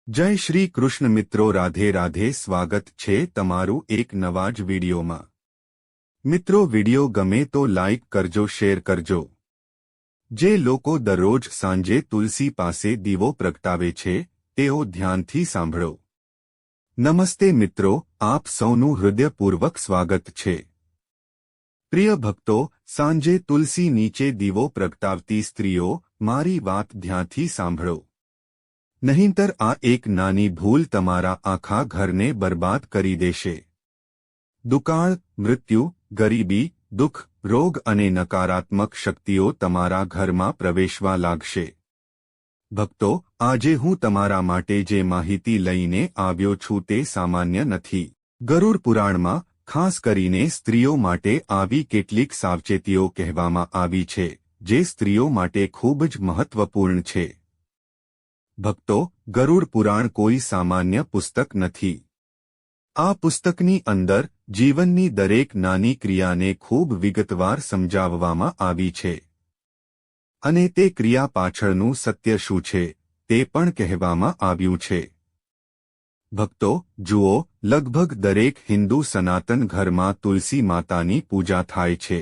જય શ્રી કૃષ્ણ મિત્રો, રાધે રાધે. સ્વાગત છે તમારું એક નવા જ વિડીયોમાં. મિત્રો, વિડીયો ગમે તો લાઇક કરજો, શેર કરજો. જે લોકો દરરોજ સાંજે તુલસી પાસે દીવો પ્રગટાવે છે તેઓ ધ્યાનથી સાંભળો. નમસ્તે મિત્રો, આપ સૌનું હૃદયપૂર્વક સ્વાગત છે. પ્રિય ભક્તો, સાંજે તુલસી નીચે દીવો પ્રગટાવતી સ્ત્રીઓ, મારી વાત ધ્યાનથી સાંભળો. નહીંતર આ એક નાની ભૂલ તમારા આખા ઘરને બરબાદ કરી દેશે. દુકાળ, મૃત્યુ, ગરીબી, દુઃખ, રોગ અને નકારાત્મક શક્તિઓ તમારા ઘરમાં પ્રવેશવા લાગશે. ભક્તો, આજે હું તમારા માટે જે માહિતી લઈને આવ્યો છું તે સામાન્ય નથી. ગરુડ પુરાણમાં ખાસ કરીને સ્ત્રીઓ માટે આવી કેટલીક સાવચેતીઓ કહેવામાં આવી છે જે સ્ત્રીઓ માટે ખૂબ જ મહત્વપૂર્ણ છે. ભક્તો, ગરુડ પુરાણ કોઈ સામાન્ય પુસ્તક નથી. આ પુસ્તકની અંદર જીવનની દરેક નાની ક્રિયાને ખૂબ વિગતવાર સમજાવવામાં આવી છે. અને તે ક્રિયા પાછળનું સત્ય શું છે તે પણ કહેવામાં આવ્યું છે. ભક્તો, જુઓ, લગભગ દરેક હિન્દુ સનાતન ઘરમાં તુલસી માતાની પૂજા થાય છે.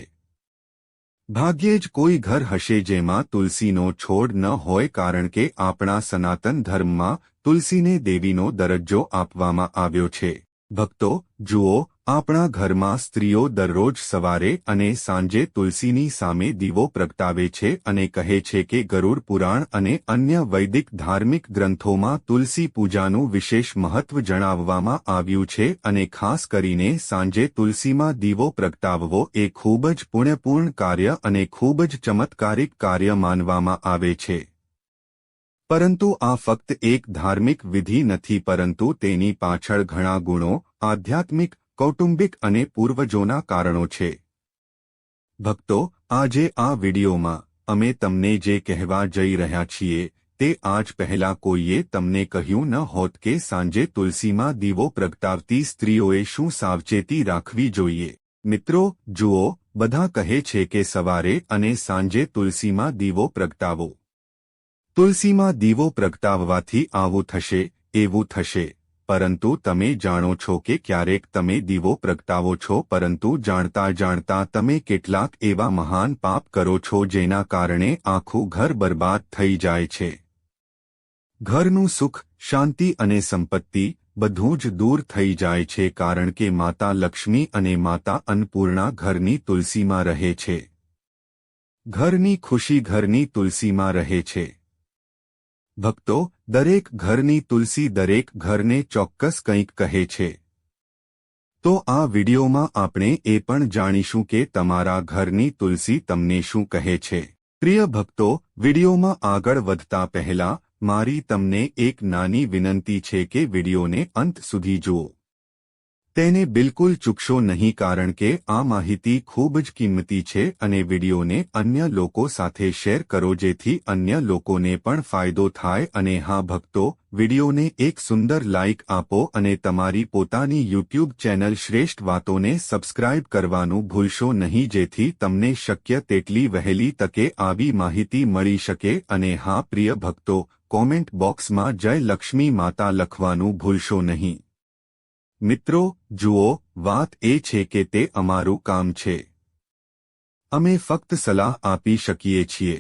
ભાગ્યે જ કોઈ ઘર હશે જેમાં તુલસીનો છોડ ન હોય, કારણ કે આપણા સનાતન ધર્મમાં તુલસીને દેવીનો દરજ્જો આપવામાં આવ્યો છે. ભક્તો, જુઓ, આપણા ઘરમાં સ્ત્રીઓ દરરોજ સવારે અને સાંજે તુલસીની સામે દીવો પ્રગટાવે છે અને કહે છે કે ગરુડ પુરાણ અને અન્ય વૈદિક ધાર્મિક ગ્રંથોમાં તુલસી પૂજાનું વિશેષ મહત્વ જણાવવામાં આવ્યું છે અને ખાસ કરીને સાંજે તુલસીમાં દીવો પ્રગટાવવો એ ખૂબ જ પુણ્યપૂર્ણ કાર્ય અને ખૂબ જ ચમત્કારિક કાર્ય માનવામાં આવે છે. પરંતુ આ ફક્ત એક ધાર્મિક વિધિ નથી, પરંતુ તેની પાછળ ઘણા ગુણો, આધ્યાત્મિક, કૌટુંબિક અને પૂર્વજોના કારણો છે. ભક્તો, આજે આ વિડીયોમાં અમે તમને જે કહેવા જઈ રહ્યા છીએ તે આજ પહેલા કોઈએ તમને કહ્યું ન હોત કે સાંજે તુલસીમાં દીવો પ્રગટાવતી સ્ત્રીઓએ શું સાવચેતી રાખવી જોઈએ. મિત્રો, જુઓ, બધા કહે છે કે સવારે અને સાંજે તુલસીમાં દીવો પ્રગટાવો. તુલસીમાં દીવો પ્રગટાવવાથી આવું થશે, એવું થશે. પરંતુ તમે જાણો છો કે ક્યારેક તમે દીવો પ્રગટાવો છો પરંતુ જાણતા જાણતા તમે કેટલાક એવા મહાન પાપ કરો છો જેના કારણે આખું ઘર બરબાદ થઈ જાય છે. ઘરનું સુખ, શાંતિ અને સંપત્તિ બધું જ દૂર થઈ જાય છે, કારણ કે માતા લક્ષ્મી અને માતા અન્નપૂર્ણા ઘરની તુલસીમાં રહે છે. ઘરની ખુશી ઘરની તુલસીમાં રહે છે. ભક્તો, દરેક ઘરની તુલસી દરેક ઘરને ચોક્કસ કંઈક કહે છે. તો આ વિડીયોમાં આપણે એ પણ જાણીશું કે તમારા ઘરની તુલસી તમને શું કહે છે. પ્રિય ભક્તો, વિડીયોમાં આગળ વધતા પહેલા મારી તમને એક નાની વિનંતી છે કે વિડીયોને અંત સુધી જુઓ. તેને બિલકુલ ચૂકશો નહીં, કારણ કે આ માહિતી ખૂબ જ કિંમતી છે અને વિડીયોને અન્ય લોકો સાથે શેર કરો જેથી અન્ય લોકોને પણ ફાયદો થાય. અને હા ભક્તો, વિડીયોને એક સુંદર લાઇક આપો અને તમારી પોતાની યુટ્યુબ ચેનલ શ્રેષ્ઠ વાતોને સબસ્ક્રાઇબ કરવાનું ભૂલશો નહીં જેથી તમને શક્ય તેટલી વહેલી તકે આવી માહિતી મળી શકે. અને હા પ્રિય ભક્તો, કોમેન્ટ બોક્સમાં જય લક્ષ્મી માતા લખવાનું ભૂલશો નહીં. મિત્રો, જુઓ, વાત એ છે કે તે અમારું કામ છે. અમે ફક્ત સલાહ આપી શકીએ છીએ.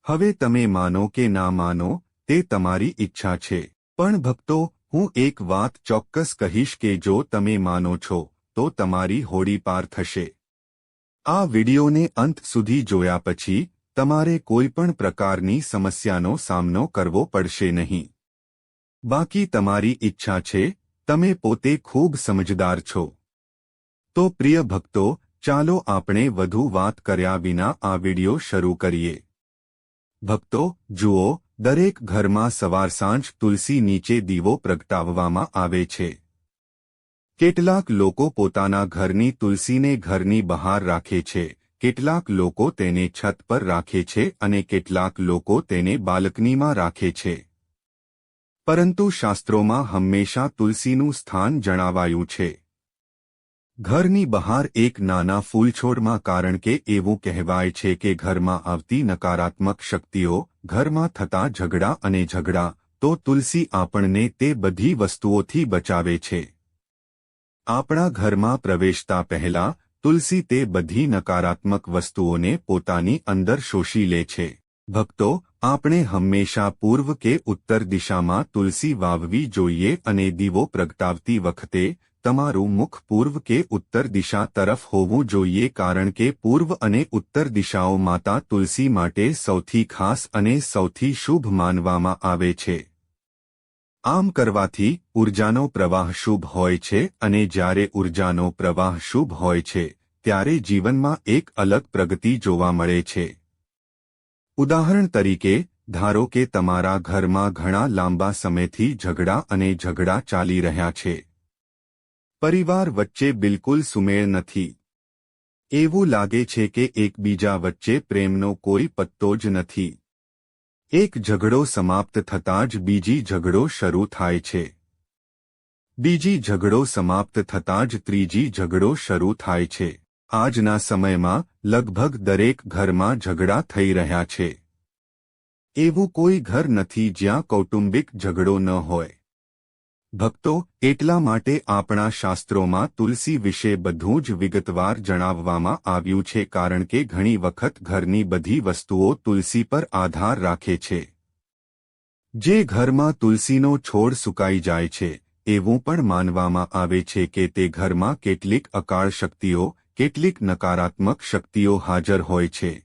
હવે તમે માનો કે ના માનો તે તમારી ઈચ્છા છે. પણ ભક્તો, હું એક વાત ચોક્કસ કહીશ કે જો તમે માનો છો તો તમારી હોડી પાર થશે. આ વિડીયોને અંત સુધી જોયા પછી તમારે કોઈ પણ પ્રકારની સમસ્યાનો સામનો કરવો પડશે નહીં. બાકી તમારી ઈચ્છા છે. તમે પોતે ખૂબ સમજદાર છો. તો પ્રિય ભક્તો, ચાલો આપણે વધુ વાત કર્યા વિના આ વિડિયો શરૂ કરીએ. ભક્તો, જુઓ, દરેક ઘરમાં સવાર સાંજ તુલસી નીચે દીવો પ્રગટાવવામાં આવે છે. કેટલાક લોકો પોતાના ઘરની તુલસીને ઘરની બહાર રાખે છે, કેટલાક લોકો તેને છત પર રાખે છે અને કેટલાક લોકો તેને બાલ્કનીમાં રાખે છે. પરંતુ શાસ્ત્રોમાં હંમેશા તુલસીનું સ્થાન જણાવાયું છે. ઘરની બહાર એક નાના ફૂલછોડમાં, કારણ કે એવું કહેવાય છે કે ઘરમાં આવતી નકારાત્મક શક્તિઓ, ઘરમાં થતા ઝઘડા અને ઝઘડા, તો તુલસી આપણને તે બધી વસ્તુઓથી બચાવે છે. આપણા ઘરમાં પ્રવેશતા પહેલા તુલસી તે બધી નકારાત્મક વસ્તુઓને પોતાની અંદર શોષી લે છે. ભક્તો, આપણે હંમેશા પૂર્વ કે ઉત્તર દિશામાં તુલસી વાવવી જોઈએ અને દીવો પ્રગટાવતી વખતે તમારું મુખ પૂર્વ કે ઉત્તર દિશા તરફ હોવું જોઈએ, કારણ કે પૂર્વ અને ઉત્તર દિશાઓ માતા તુલસી માટે સૌથી ખાસ અને સૌથી શુભ માનવામાં આવે છે. આમ કરવાથી ઉર્જાનો પ્રવાહ શુભ હોય છે અને જ્યારે ઉર્જાનો પ્રવાહ શુભ હોય છે ત્યારે જીવનમાં એક અલગ પ્રગતિ જોવા મળે છે. ઉદાહરણ તરીકે, ધારો કે તમારા ઘરમાં ઘણા લાંબા સમયથી ઝઘડા ચાલી રહ્યા છે. પરિવાર વચ્ચે બિલકુલ સુમેળ નથી. એવું લાગે છે કે એકબીજા વચ્ચે પ્રેમનો કોઈ પત્તો જ નથી. એક ઝઘડો સમાપ્ત થતાં જ બીજી ઝઘડો શરૂ થાય છે. બીજી ઝઘડો સમાપ્ત થતાં જ ત્રીજી ઝઘડો શરૂ થાય છે. આજના સમયમાં લગભગ દરેક ઘરમાં ઝઘડા થઈ રહ્યા છે. એવું કોઈ ઘર નથી જ્યાં કૌટુંબિક ઝઘડો ન હોય. ભક્તો, એટલા માટે આપણા શાસ્ત્રોમાં તુલસી વિશે બધું જ વિગતવાર જણાવવામાં આવ્યું છે, કારણ કે ઘણી વખત ઘરની બધી વસ્તુઓ તુલસી પર આધાર રાખે છે. જે ઘરમાં તુલસીનો છોડ સુકાઈ જાય છે એવું પણ માનવામાં આવે છે કે તે ઘરમાં કેટલીક અકાળ શક્તિઓ, કેટલીક નકારાત્મક શક્તિઓ હાજર હોય છે.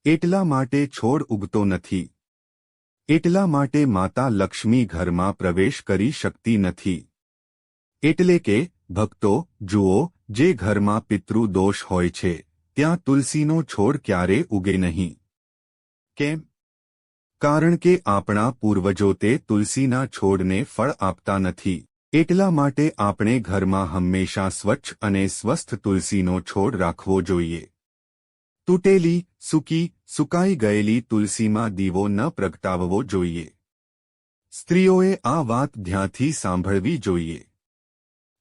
એટલા માટે છોડ ઉગતો નથી. એટલા માટે માતા લક્ષ્મી ઘરમાં પ્રવેશ કરી શકતી નથી. એટલે કે ભક્તો જુઓ, જે ઘરમાં પિતૃ દોષ હોય છે ત્યાં તુલસીનો છોડ ક્યારે ઉગે નહીં. કેમ? કારણ કે આપણા પૂર્વજો તે તુલસીના છોડને ફળ આપતા નથી. એટલા માટે આપણે ઘરમાં હંમેશા સ્વચ્છ અને સ્વસ્થ તુલસીનો છોડ રાખવો જોઈએ. તૂટેલી, સુકાઈ ગયેલી તુલસીમાં દીવો ન પ્રગટાવવો જોઈએ. સ્ત્રીઓએ આ વાત ધ્યાનથી સાંભળવી જોઈએ.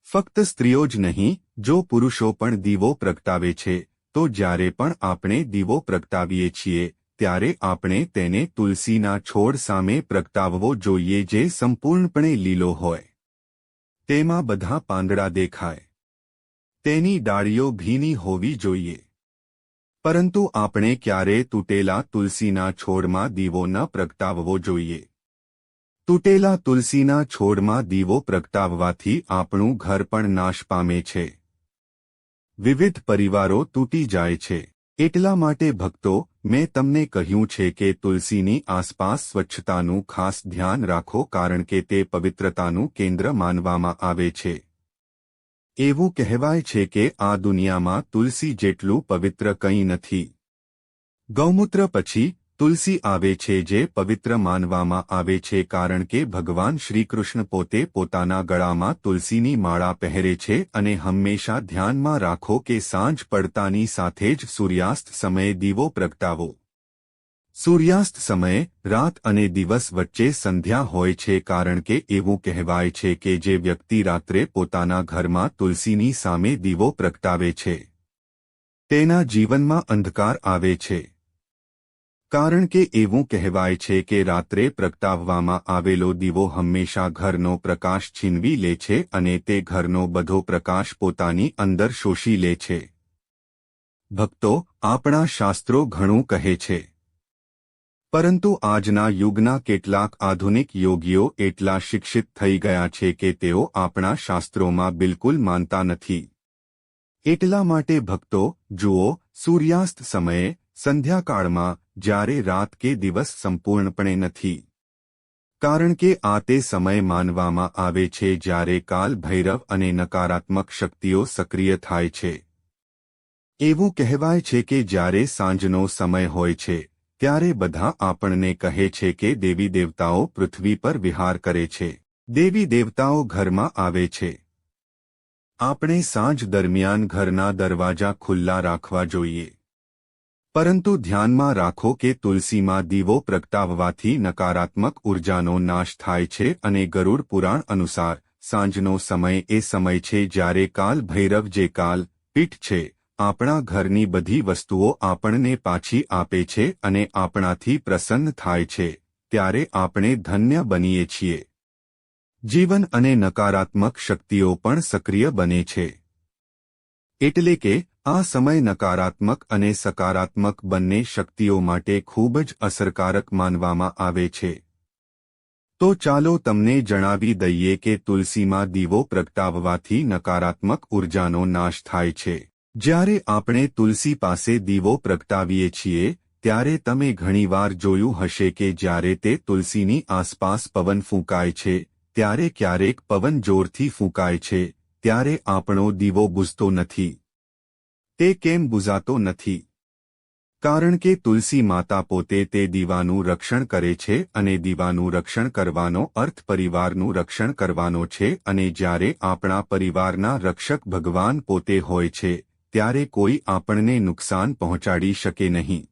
ફક્ત સ્ત્રીઓ જ નહીં, જો પુરુષો પણ દીવો પ્રગટાવે છે તો જ્યારે પણ આપણે દીવો પ્રગટાવીએ છીએ ત્યારે આપણે તેને તુલસીના છોડ સામે પ્રગટાવવો જોઈએ, જે સંપૂર્ણપણે લીલો હોય. તેમાં બધા પાંદડા દેખાય. તેની ડાળીઓ ભીની હોવી જોઈએ. પરંતુ આપણે ક્યારેય તૂટેલા તુલસીના છોડમાં દીવો ન પ્રગટાવવો જોઈએ. તૂટેલા તુલસીના છોડમાં દીવો પ્રગટાવવાથી આપણું ઘર પણ નાશ પામે છે. વિવિધ પરિવારો તૂટી જાય છે. એટલા માટે ભક્તો, મેં તમને કહ્યું છે કે તુલસીની આસપાસ સ્વચ્છતાનું ખાસ ધ્યાન રાખો, કારણ કે તે પવિત્રતાનું કેન્દ્ર માનવામાં આવે છે. એવું કહેવાય છે કે આ દુનિયામાં તુલસી જેટલું પવિત્ર કંઈ નથી. ગૌમૂત્ર પછી તુલસી આવે છે, જે પવિત્ર માનવામાં આવે છે, કારણ કે ભગવાન શ્રીકૃષ્ણ પોતે પોતાના ગળામાં તુલસીની માળા પહેરે છે. અને હંમેશા ધ્યાનમાં રાખો કે સાંજ પડતાની સાથે જ સૂર્યાસ્ત સમયે દીવો પ્રગટાવો. સૂર્યાસ્ત સમયે રાત અને દિવસ વચ્ચે સંધ્યા હોય છે, કારણ કે એવું કહેવાય છે કે જે વ્યક્તિ રાત્રે પોતાના ઘરમાં તુલસીની સામે દીવો પ્રગટાવે છે તેના જીવનમાં અંધકાર આવે છે. કારણ કે એવું કહેવાય છે કે રાત્રે પ્રગટાવવામાં આવેલો દીવો હંમેશા ઘરનો પ્રકાશ છીનવી લે છે અને તે ઘરનો બધો પ્રકાશ પોતાની અંદર શોષી લે છે. ભક્તો, આપણા શાસ્ત્રો ઘણું કહે છે. પરંતુ આજના યુગના કેટલાક આધુનિક યોગીઓ એટલા શિક્ષિત થઈ ગયા છે કે તેઓ આપણા શાસ્ત્રોમાં બિલકુલ માનતા નથી. એટલા માટે ભક્તો જુઓ, સૂર્યાસ્ત સમયે, સંધ્યાકાળમાં, જ્યારે રાત કે દિવસ સંપૂર્ણપણે નથી. કારણ કે આ તે સમય માનવામાં આવે છે જ્યારે કાલ ભૈરવ અને નકારાત્મક શક્તિઓ સક્રિય થાય છે. એવું કહેવાય છે કે જ્યારે સાંજનો સમય હોય છે ત્યારે બધા આપણને કહે છે કે દેવી દેવતાઓ પૃથ્વી પર વિહાર કરે છે. દેવી દેવતાઓ ઘરમાં આવે છે. આપણે સાંજ દરમિયાન ઘરના દરવાજા ખુલ્લા રાખવા જોઈએ. પરંતુ ધ્યાનમાં રાખો કે તુલસીમાં દીવો પ્રગટાવવાથી નકારાત્મક ઉર્જાનો નાશ થાય છે અને ગરુડ પુરાણ અનુસાર સાંજનો સમય એ સમય છે જ્યારે કાલ ભૈરવ, જે કાલ પીઠ છે, આપણા ઘરની બધી વસ્તુઓ આપણને પાછી આપે છે અને આપણાથી પ્રસન્ન થાય છે. ત્યારે આપણે ધન્ય બનીએ છીએ. જીવન અને નકારાત્મક શક્તિઓ પણ સક્રિય બને છે. એટલે કે આ સમય નકારાત્મક અને સકારાત્મક બંને શક્તિઓ માટે ખૂબ જ અસરકારક માનવામાં આવે છે. તો ચાલો તમને જણાવી દઈએ કે તુલસીમાં દીવો પ્રગટાવવાથી નકારાત્મક ઉર્જાનો નાશ થાય છે. જ્યારે આપણે તુલસી પાસે દીવો પ્રગટાવીએ છીએ ત્યારે તમે ઘણીવાર જોયું હશે કે જ્યારે તે તુલસીની આસપાસ પવન ફૂંકાય છે ત્યારે ક્યારેક પવન જોરથી ફૂંકાય છે ત્યારે આપણો દીવો બુઝતો નથી. તે કેમ બુઝાતો નથી? કારણ કે તુલસી માતા પોતે તે દીવાનું રક્ષણ કરે છે અને દીવાનું રક્ષણ કરવાનો અર્થ પરિવારનું રક્ષણ કરવાનો છે અને જ્યારે આપણા પરિવારના રક્ષક ભગવાન પોતે હોય છે ત્યારે કોઈ આપણને નુકસાન પહોંચાડી શકે નહીં.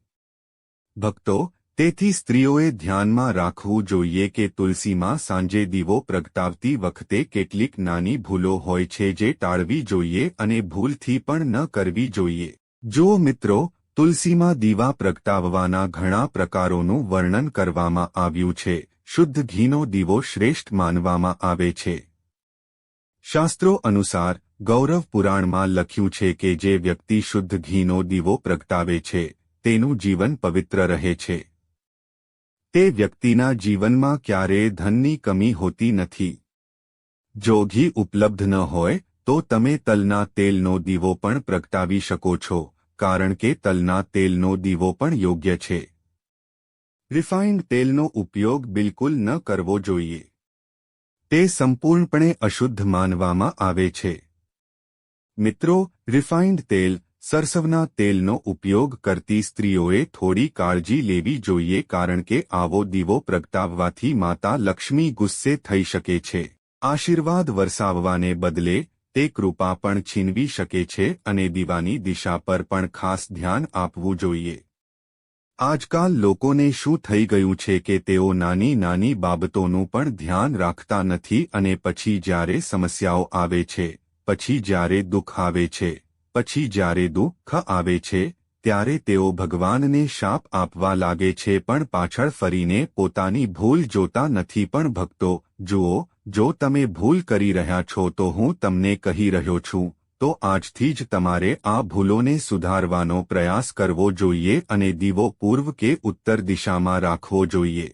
ભક્તો, તેથી સ્ત્રીઓએ ધ્યાનમાં રાખવું જોઈએ કે તુલસીમાં સાંજે દીવો પ્રગટાવતી વખતે કેટલીક નાની ભૂલો હોય છે જે ટાળવી જોઈએ અને ભૂલથી પણ ન કરવી જોઈએ. જો મિત્રો, તુલસીમાં દીવા પ્રગટાવવાના ઘણા પ્રકારોનું વર્ણન કરવામાં આવ્યું છે. શુદ્ધ ઘીનો દીવો શ્રેષ્ઠ માનવામાં આવે છે. શાસ્ત્રો અનુસાર ગૌરવ પુરાણમાં લખ્યું છે કે જે વ્યક્તિ શુદ્ધ ઘીનો દીવો પ્રગટાવે છે તેનું જીવન પવિત્ર રહે છે. તે વ્યક્તિના જીવનમાં ક્યારેય ધનની કમી હોતી નથી. જો ઘી ઉપલબ્ધ ન હોય તો તમે તલના તેલનો દીવો પણ પ્રગટાવી શકો છો, કારણ કે તલના તેલનો દીવો પણ યોગ્ય છે. રિફાઇન્ડ તેલનો ઉપયોગ બિલકુલ ન કરવો જોઈએ. તે સંપૂર્ણપણે અશુદ્ધ માનવામાં આવે છે. મિત્રો, રિફાઇન્ડ તેલ, સરસવના તેલનો ઉપયોગ કરતી સ્ત્રીઓએ થોડી કાળજી લેવી જોઈએ કારણ કે આવો દીવો પ્રગટાવવાથી માતા લક્ષ્મી ગુસ્સે થઈ શકે છે. આશીર્વાદ વરસાવવાને બદલે તે કૃપા પણ છીનવી શકે છે અને દીવાની દિશા પર પણ ખાસ ધ્યાન આપવું જોઈએ. આજકાલ લોકોને શું થઈ ગયું છે કે તેઓ નાની નાની બાબતોનું પણ ધ્યાન રાખતા નથી અને પછી જ્યારે સમસ્યાઓ આવે છે, પછી જ્યારે દુઃખ આવે છે, પછી જ્યારે દુઃખ આવે છે ત્યારે તેઓ ભગવાનને શાપ આપવા લાગે છે પણ પાછળ ફરીને પોતાની ભૂલ જોતા નથી. પણ ભક્તો, જુઓ, જો તમે ભૂલ કરી રહ્યા છો તો હું તમને કહી રહ્યો છું તો આજથી જ તમારે આ ભૂલોને સુધારવાનો પ્રયાસ કરવો જોઈએ અને દીવો પૂર્વ કે ઉત્તર દિશામાં રાખવો જોઈએ.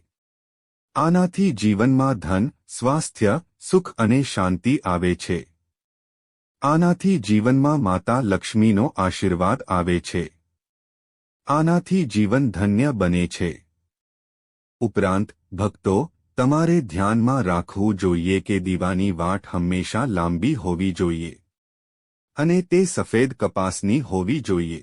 આનાથી જીવનમાં ધન, સ્વાસ્થ્ય, સુખ અને શાંતિ આવે છે. આનાથી જીવનમાં માતા લક્ષ્મીનો આશીર્વાદ આવે છે. આનાથી જીવન ધન્ય બને છે. ઉપરાંત, ભક્તો, તમારે ધ્યાનમાં રાખવું જોઈએ કે દીવાની વાટ હંમેશા લાંબી હોવી જોઈએ અને તે સફેદ કપાસની હોવી જોઈએ.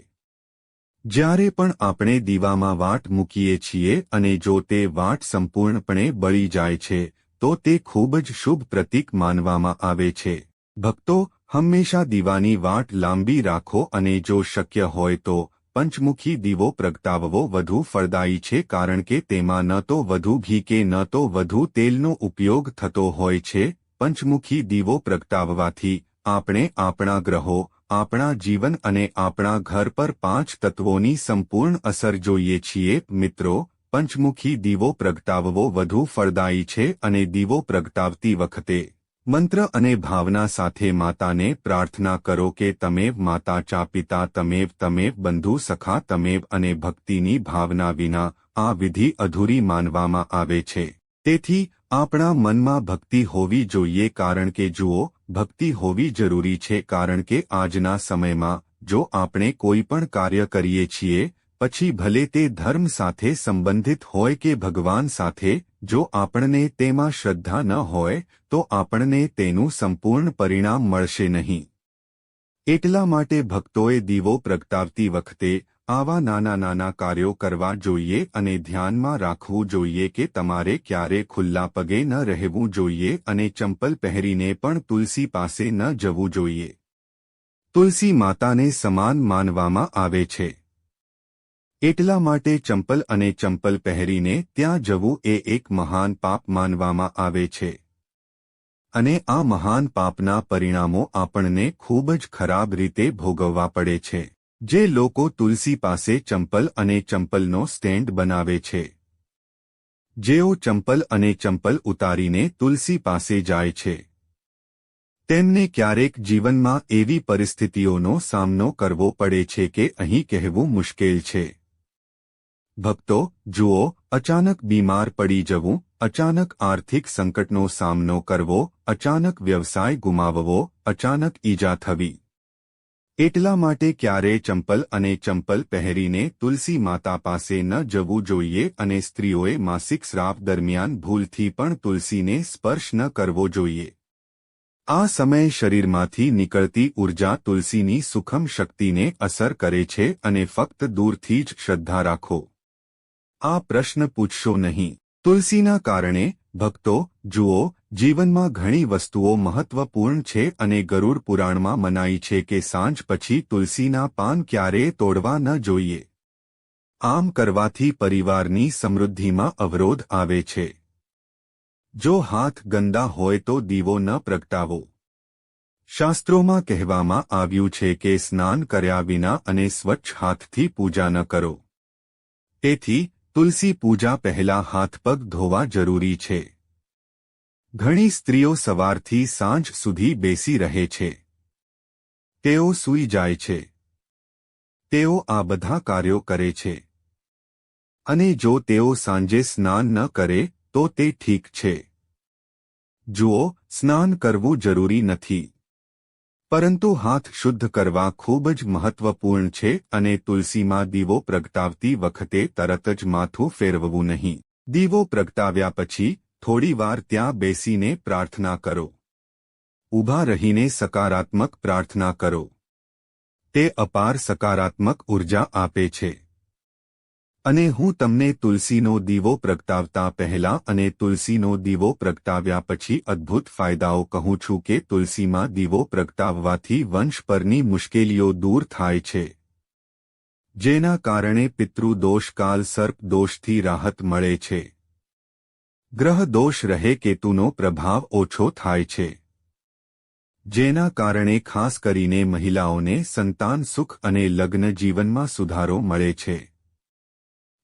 જ્યારે પણ આપણે દીવામાં વાટ મૂકીએ છીએ અને જો તે વાટ સંપૂર્ણપણે બળી જાય છે તો તે ખૂબ જ શુભ પ્રતીક માનવામાં આવે છે. ભક્તો, હંમેશા દીવાની વાટ લાંબી રાખો અને જો શક્ય હોય તો પંચમુખી દીવો પ્રગટાવવો વધુ ફળદાયી છે કારણ કે તેમાં ન તો વધુ ઘી કે ન તો વધુ તેલનો ઉપયોગ થતો હોય છે. પંચમુખી દીવો પ્રગટાવવાથી આપણે આપણા ગ્રહો, આપણા જીવન અને આપણા ઘર પર 5 તત્વોની સંપૂર્ણ અસર જોઈએ છીએ. મિત્રો, પંચમુખી દીવો પ્રગટાવવો વધુ ફળદાયી છે અને દીવો પ્રગટાવતી વખતે મંત્ર અને ભાવના સાથે માતાને પ્રાર્થના કરો કે તમેવ માતા ચા પિતા તમેવ બંધુ સખા તમેવ અને ભક્તિની ભાવના વિના આ વિધિ અધૂરી માનવામાં આવે છે. તેથી આપણા મનમાં ભક્તિ હોવી જોઈએ કારણ કે જુઓ, ભક્તિ હોવી જરૂરી છે કારણ કે આજના સમયમાં જો આપણે કોઈ પણ કાર્ય કરીએ છીએ પછી ભલે તે ધર્મ સાથે સંબંધિત હોય કે ભગવાન સાથે, જો આપણને તેમાં શ્રદ્ધા ન હોય તો આપણને તેનું સંપૂર્ણ પરિણામ મળશે નહીં. એટલા માટે ભક્તોએ દીવો પ્રગટાવતી વખતે આવા નાના નાના કાર્યો કરવા જોઈએ અને ધ્યાનમાં રાખવું જોઈએ કે તમારે ક્યારે ખુલ્લા પગે ન રહેવું જોઈએ અને ચંપલ પહેરીને પણ તુલસી પાસે ન જવું જોઈએ. તુલસી માતાને સમાન માનવામાં આવે છે. એટલા માટે ચંપલ અને ચંપલ પહેરીને ત્યાં જવું એ એક મહાન પાપ માનવામાં આવે છે અને આ મહાન પાપના પરિણામો આપણને ખૂબ જ ખરાબ રીતે ભોગવવા પડે છે. જે લોકો તુલસી પાસે ચંપલ અને ચંપલનો સ્ટેન્ડ બનાવે છે જેઓ ચંપલ અને ચંપલ ઉતારીને તુલસી પાસે જાય છે તેમને ક્યારેક જીવનમાં એવી પરિસ્થિતિઓનો સામનો કરવો પડે છે કે અહીં કહેવું મુશ્કેલ છે. ભક્તો, જુઓ, અચાનક બીમાર પડી જવું, અચાનક આર્થિક સંકટનો સામનો કરવો, અચાનક વ્યવસાય ગુમાવવો, અચાનક ઈજા થવી. એટલા માટે ક્યારેય ચંપલ અને ચંપલ પહેરીને તુલસી માતા પાસે ન જવું જોઈએ અને સ્ત્રીઓએ માસિક સ્રાવ દરમિયાન ભૂલથી પણ તુલસીને સ્પર્શ ન કરવો જોઈએ. આ સમયે શરીરમાંથી નીકળતી ઊર્જા તુલસીની સુખમ શક્તિને અસર કરે છે અને ફક્ત દૂરથી જ શ્રદ્ધા રાખો. આ પ્રશ્ન પૂછશો નહીં. તુલસીના કારણે, ભક્તો, જુઓ, જીવનમાં ઘણી વસ્તુઓ મહત્વપૂર્ણ છે અને ગરુડ પુરાણમાં મનાઈ છે કે સાંજ પછી તુલસીના પાન ક્યારેય તોડવા ન જોઈએ. આમ કરવાથી પરિવારની સમૃદ્ધિમાં અવરોધ આવે છે. જો હાથ ગંદા હોય તો દીવો ન પ્રગટાવો. શાસ્ત્રોમાં કહેવામાં આવ્યું છે કે સ્નાન કર્યા વિના અને સ્વચ્છ હાથથી પૂજા ન કરો. તેથી તુલસી પૂજા પહેલા હાથ પગ ધોવા જરૂરી છે. ઘણી સ્ત્રીઓ સવારથી સાંજ સુધી બેસી રહે છે. તેઓ સૂઈ જાય છે. તેઓ આ બધા કાર્યો કરે છે. અને જો તેઓ સાંજે સ્નાન ન કરે તો તે ઠીક છે. જુઓ, સ્નાન કરવું જરૂરી નથી. પરંતુ હાથ શુદ્ધ કરવા ખૂબ જ મહત્વપૂર્ણ છે અને તુલસીમાં દીવો પ્રગટાવતી વખતે તરત જ માથું ફેરવવું નહીં. દીવો પ્રગટાવ્યા પછી થોડીવાર ત્યાં બેસીને પ્રાર્થના કરો. ઊભા રહીને સકારાત્મક પ્રાર્થના કરો. તે અપાર સકારાત્મક ઊર્જા આપે છે. અને હું તમને તુલસીનો દીવો પ્રગટાવતા પહેલા અને તુલસીનો દીવો પ્રગટાવ્યા પછી અદ્ભુત ફાયદાઓ કહું છું કે તુલસીમાં દીવો પ્રગટાવવાથી વંશ પરની મુશ્કેલીઓ દૂર થાય છે. જેના કારણે પિતૃદોષ કાલ સર્પ દોષથી રાહત મળે છે. ગ્રહ દોષ રહે કેતુનો પ્રભાવ ઓછો થાય છે. જેના કારણે ખાસ કરીને મહિલાઓને સંતાન સુખ અને લગ્ન જીવનમાં સુધારો મળે છે.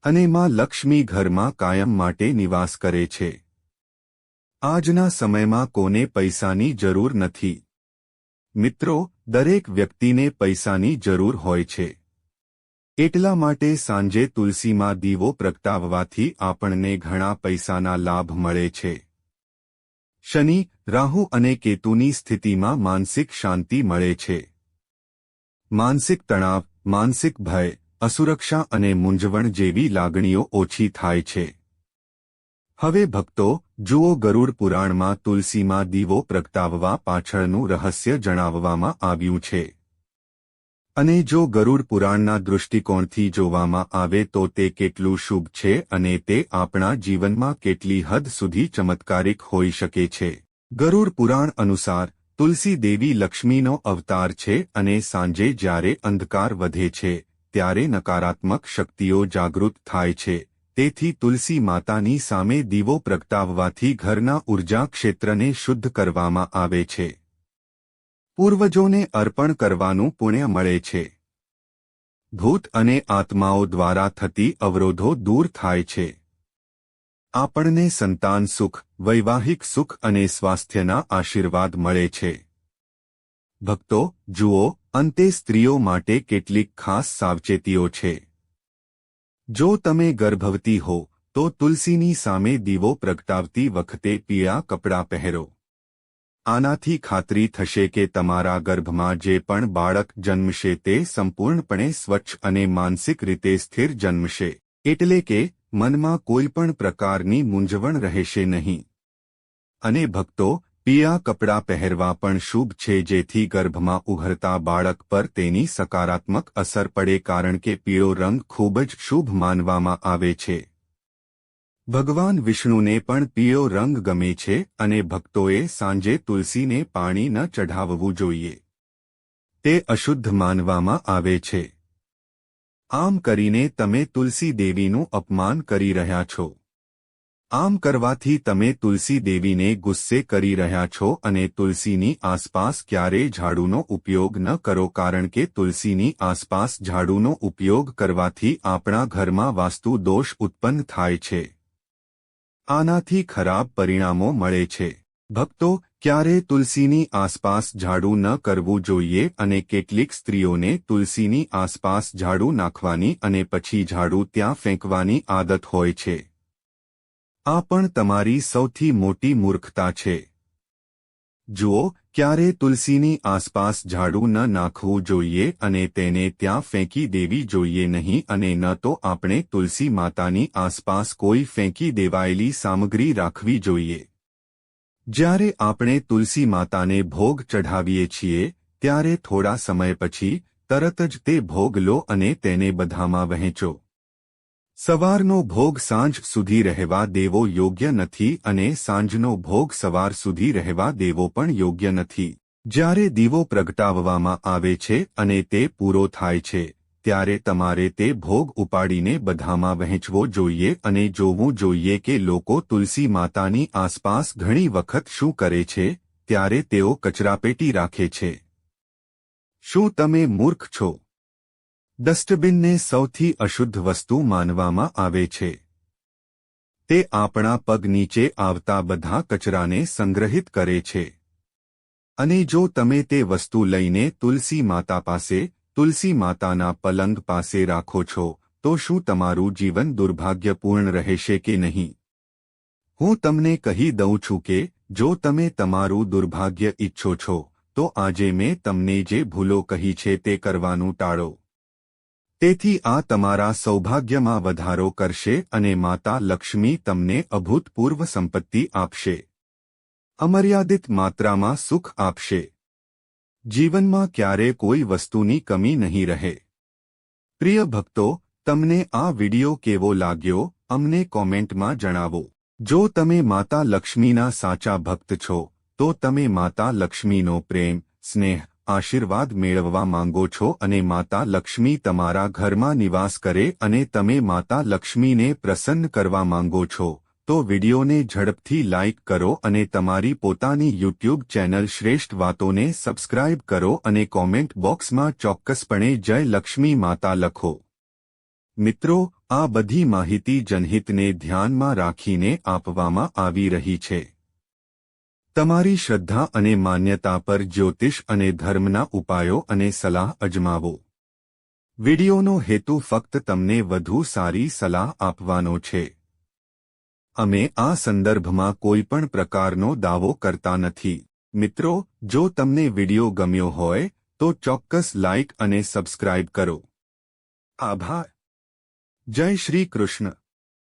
અને માં લક્ષ્મી ઘરમાં કાયમ માટે નિવાસ કરે છે. આજના સમયમાં કોને પૈસાની જરૂર નથી? મિત્રો, દરેક વ્યક્તિને પૈસાની જરૂર હોય છે. એટલા માટે સાંજે તુલસીમાં દીવો પ્રગટાવવાથી આપણને ઘણા પૈસાના લાભ મળે છે. શનિ, રાહુ અને કેતુની સ્થિતિમાં માનસિક શાંતિ મળે છે. માનસિક તણાવ, માનસિક ભય, અસુરક્ષા અને મૂંઝવણ જેવી લાગણીઓ ઓછી થાય છે. હવે ભક્તો, જુઓ, ગરુડ પુરાણમાં તુલસીમાં દીવો પ્રગટાવવા પાછળનું રહસ્ય જણાવવામાં આવ્યું છે. અને જો ગરુડ પુરાણના દૃષ્ટિકોણથી જોવામાં આવે તો તે કેટલું શુભ છે અને તે આપણા જીવનમાં કેટલી હદ સુધી ચમત્કારિક હોઈ શકે છે. ગરુડ પુરાણ અનુસાર તુલસી દેવી લક્ષ્મીનો અવતાર છે અને સાંજે જ્યારે અંધકાર વધે છે ત્યારે નકારાત્મક શક્તિઓ જાગૃત થાય છે. તેથી તુલસી માતાની સામે દીવો પ્રગટાવવાથી ઘરના ઉર્જા ક્ષેત્રને શુદ્ધ કરવામાં આવે છે. પૂર્વજોને અર્પણ કરવાનું પુણ્ય મળે છે. ભૂત અને આત્માઓ દ્વારા થતી અવરોધો દૂર થાય છે. આપણને સંતાન સુખ, વૈવાહિક સુખ અને સ્વાસ્થ્યના આશીર્વાદ મળે છે. ભક્તો, જુઓ, અંતે સ્ત્રીઓ માટે કેટલીક ખાસ સાવચેતીઓ છે. જો તમે ગર્ભવતી હો તો તુલસીની સામે દીવો પ્રગટાવતી વખતે પીળા કપડાં પહેરો. આનાથી ખાતરી થશે કે તમારા ગર્ભમાં જે પણ બાળક જન્મશે તે સંપૂર્ણપણે સ્વચ્છ અને માનસિક રીતે સ્થિર જન્મશે. એટલે કે મનમાં કોઈ પણ પ્રકારની મૂંઝવણ રહેશે નહીં. અને ભક્તો, પીળા કપડાં પહેરવા પણ શુભ છે જેથી ગર્ભમાં ઉભરતા બાળક પર તેની સકારાત્મક અસર પડે કારણ કે પીળો રંગ ખૂબ જ શુભ માનવામાં આવે છે. ભગવાન વિષ્ણુને પણ પીળો રંગ ગમે છે અને ભક્તોએ સાંજે તુલસીને પાણી ન ચઢાવવું જોઈએ. તે અશુદ્ધ માનવામાં આવે છે. આમ કરીને તમે તુલસી દેવીનું અપમાન કરી રહ્યા છો. આમ કરવાથી તમે તુલસી દેવીને ગુસ્સે કરી રહ્યા છો અને તુલસીની આસપાસ ક્યારેય ઝાડુનો ઉપયોગ ન કરો કારણ કે તુલસીની આસપાસ ઝાડુનો ઉપયોગ કરવાથી આપણા ઘરમાં વાસ્તુ દોષ ઉત્પન્ન થાય છે. આનાથી ખરાબ પરિણામો મળે છે. ભક્તો, ક્યારે તુલસીની આસપાસ ઝાડુ ન કરવું જોઈએ અને કેટલીક સ્ત્રીઓને તુલસીની આસપાસ ઝાડુ નાખવાની અને પછી ઝાડુ ત્યાં ફેંકવાની આદત હોય છે. આ પણ તમારી સૌથી મોટી મૂર્ખતા છે. જુઓ, ક્યારે તુલસીની આસપાસ ઝાડુ ન નાખવું જોઈએ અને તેને ત્યાં ફેંકી દેવી જોઈએ નહીં અને ન તો આપણે તુલસી માતાની આસપાસ કોઈ ફેંકી દેવાયેલી સામગ્રી રાખવી જોઈએ. જ્યારે આપણે તુલસી માતાને ભોગ ચઢાવીએ છીએ ત્યારે થોડા સમય પછી તરત જ તે ભોગ લો અને તેને બધામાં વહેંચો. સવારનો ભોગ સાંજ સુધી રહેવા દેવો યોગ્ય નથી અને સાંજનો ભોગ સવાર સુધી રહેવા દેવો પણ યોગ્ય નથી. જ્યારે દીવો પ્રગટાવવામાં આવે છે અને તે પૂરો થાય છે ત્યારે તમારે તે ભોગ ઉપાડીને બધામાં વહેંચવો જોઈએ અને જોવું જોઈએ કે લોકો તુલસી માતાની આસપાસ ઘણી વખત શું કરે છે, ત્યારે તેઓ કચરાપેટી રાખે છે. શું તમે મૂર્ખ છો? ડસ્ટબિનને સૌથી અશુદ્ધ વસ્તુ માનવામાં આવે છે. તે આપણા પગ નીચે આવતા બધા કચરાને સંગ્રહિત કરે છે. અને જો તમે તે વસ્તુ લઈને તુલસી માતા પાસે, તુલસી માતાના પલંગ પાસે રાખો છો, તો શું તમારું જીવન દુર્ભાગ્યપૂર્ણ રહેશે કે નહીં? હું તમને કહી દઉં છું કે જો તમે તમારું દુર્ભાગ્ય ઈચ્છો છો, તો આજે મેં તમને જે ભૂલો કહી છે તે કરવાનું ટાળો. તેથી આ તમારા સૌભાગ્યમાં વધારો કરશે અને માતા લક્ષ્મી તમને અભૂતપૂર્વ સંપત્તિ આપશે. અમર્યાદિત માત્રામાં સુખ આપશે. જીવનમાં ક્યારે કોઈ વસ્તુની કમી નહીં રહે. પ્રિય ભક્તો, તમને આ વિડિયો કેવો લાગ્યો અમને કોમેન્ટમાં જણાવો. જો તમે માતા લક્ષ્મીના સાચા ભક્ત છો તો તમે માતા લક્ષ્મીનો પ્રેમ, સ્નેહ, આશીર્વાદ મેળવવા માંગો છો અને માતા લક્ષ્મી તમારા ઘરમાં નિવાસ કરે અને તમે માતા લક્ષ્મીને પ્રસન્ન કરવા માંગો છો, તો વિડિયોને ઝડપથી લાઇક કરો અને તમારી પોતાની યુટ્યુબ ચેનલ શ્રેષ્ઠ વાતોને સબસ્ક્રાઇબ કરો અને કોમેન્ટ બોક્સમાં ચોક્કસપણે જય લક્ષ્મી માતા લખો. મિત્રો, આ બધી માહિતી જનહિતને ધ્યાનમાં રાખીને આપવામાં આવી રહી છે. તમારી શ્રદ્ધા અને માન્યતા પર જ્યોતિષ અને ધર્મના ઉપાયો અને સલાહ અજમાવો. વિડિયોનો હેતુ ફક્ત તમને વધુ સારી સલાહ આપવાનો છે. અમે આ સંદર્ભમાં કોઈપણ પ્રકારનો દાવો કરતા નથી. મિત્રો, જો તમને વિડિયો ગમ્યો હોય તો ચોક્કસ લાઇક અને સબસ્ક્રાઇબ કરો. આભાર. જય શ્રી કૃષ્ણ.